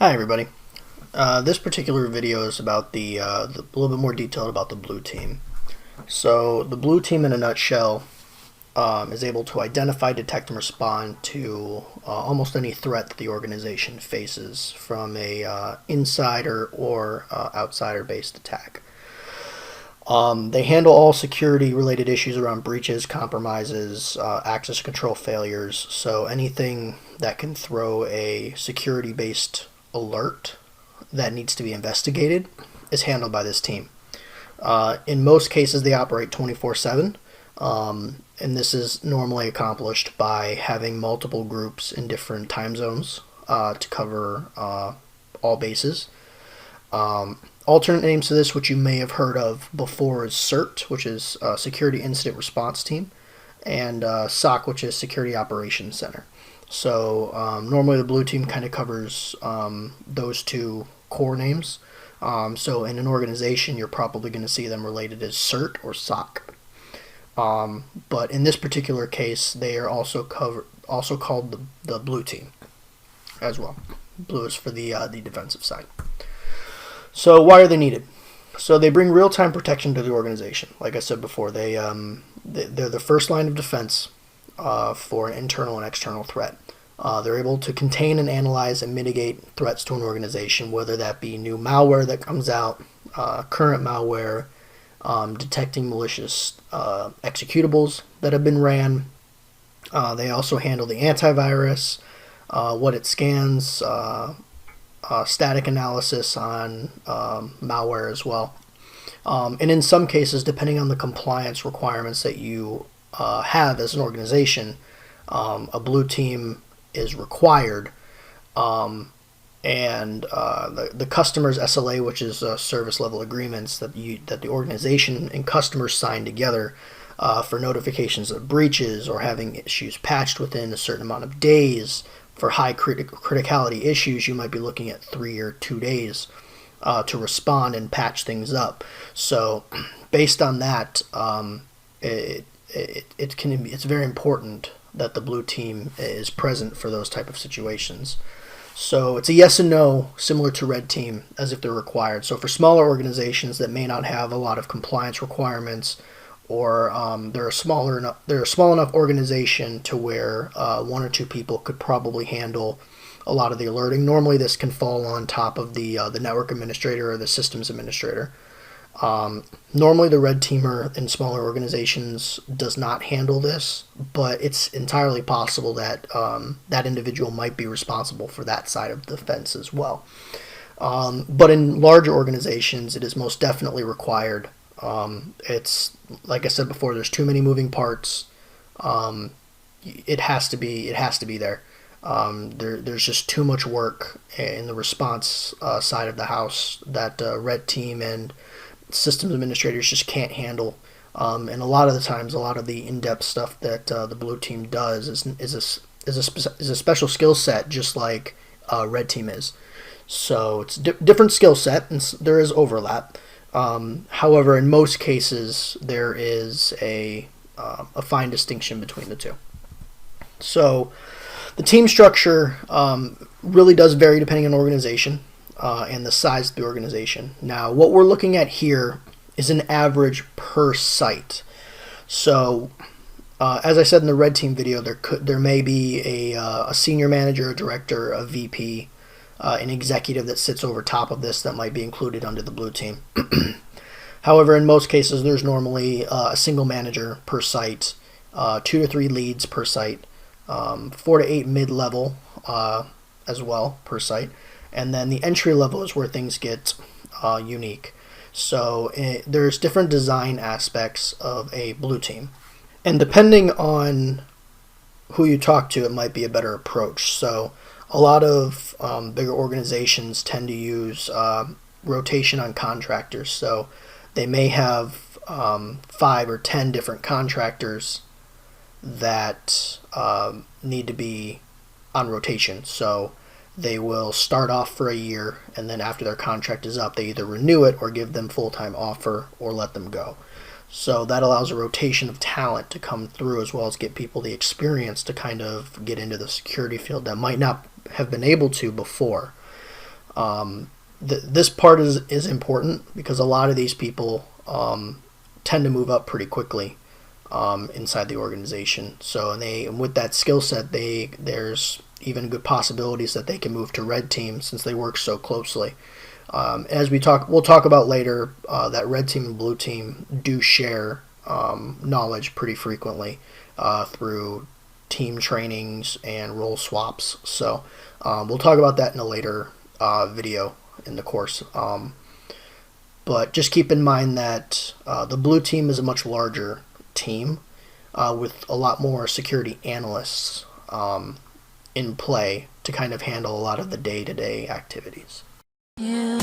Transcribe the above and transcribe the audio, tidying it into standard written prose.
Hi everybody. This particular video is about the a little bit more detailed about the blue team. So the blue team, in a nutshell, is able to identify, detect, and respond to almost any threat that the organization faces, from a insider or outsider-based attack. They handle all security-related issues around breaches, compromises, access control failures. So anything that can throw a security-based alert that needs to be investigated is handled by this team. In most cases, they operate 24/7, and this is normally accomplished by having multiple groups in different time zones to cover all bases. Alternate names to this, which you may have heard of before, is CERT, which is Security Incident Response Team, and SOC, which is Security Operations Center. So normally the blue team kind of covers those two core names. So in an organization, you're probably going to see them related as CERT or SOC. But in this particular case, they are also called the blue team as well. Blue is for the defensive side. So why are they needed? So they bring real-time protection to the organization. Like I said before, they're the first line of defense for an internal and external threat. They're able to contain and analyze and mitigate threats to an organization, whether that be new malware that comes out, current malware, detecting malicious executables that have been ran. They also handle the antivirus, what it scans, static analysis on malware as well. And in some cases, depending on the compliance requirements that you have as an organization, a blue team is required. And the customer's SLA, which is service level agreements that the organization and customers sign together for notifications of breaches or having issues patched within a certain amount of days. For high criticality issues, you might be looking at 3 or 2 days to respond and patch things up. So, based on that, it's very important that the blue team is present for those type of situations. So it's a yes and no, similar to red team, as if they're required. So for smaller organizations that may not have a lot of compliance requirements, or they're a small enough organization to where 1 or 2 people could probably handle a lot of the alerting. Normally, this can fall on top of the network administrator or the systems administrator. Normally, the red teamer in smaller organizations does not handle this, but it's entirely possible that that individual might be responsible for that side of the fence as well. But in larger organizations, it is most definitely required. It's like I said before, there's too many moving parts. It has to be there. There's just too much work in the response side of the house that red team and systems administrators just can't handle. And a lot of the times, a lot of the in-depth stuff that the blue team does is a special skill set, just like red team is. So it's different skill set, and there is overlap. However, in most cases, there is a fine distinction between the two. So the team structure really does vary depending on organization and the size of the organization. Now, what we're looking at here is an average per site. So, as I said in the red team video, there may be a senior manager, a director, a VP, an executive that sits over top of this that might be included under the blue team. However, in most cases, there's normally a single manager per site, 2 to 3 leads per site, 4 to 8 mid-level as well per site, and then the entry level is where things get unique. So there's different design aspects of a blue team, and depending on who you talk to, it might be a better approach. So a lot of bigger organizations tend to use rotation on contractors. So they may have 5 or 10 different contractors that need to be on rotation. So they will start off for a year, and then after their contract is up, they either renew it or give them full-time offer or let them go. So that allows a rotation of talent to come through, as well as get people the experience to kind of get into the security field that might not have been able to before. This part is important because a lot of these people tend to move up pretty quickly inside the organization. So, and with that skill set, there's even good possibilities that they can move to red team since they work so closely. As we'll talk about later, that red team and blue team do share knowledge pretty frequently through team trainings and role swaps. So we'll talk about that in a later video in the course. But just keep in mind that the blue team is a much larger team with a lot more security analysts in play to kind of handle a lot of the day-to-day activities. Yeah.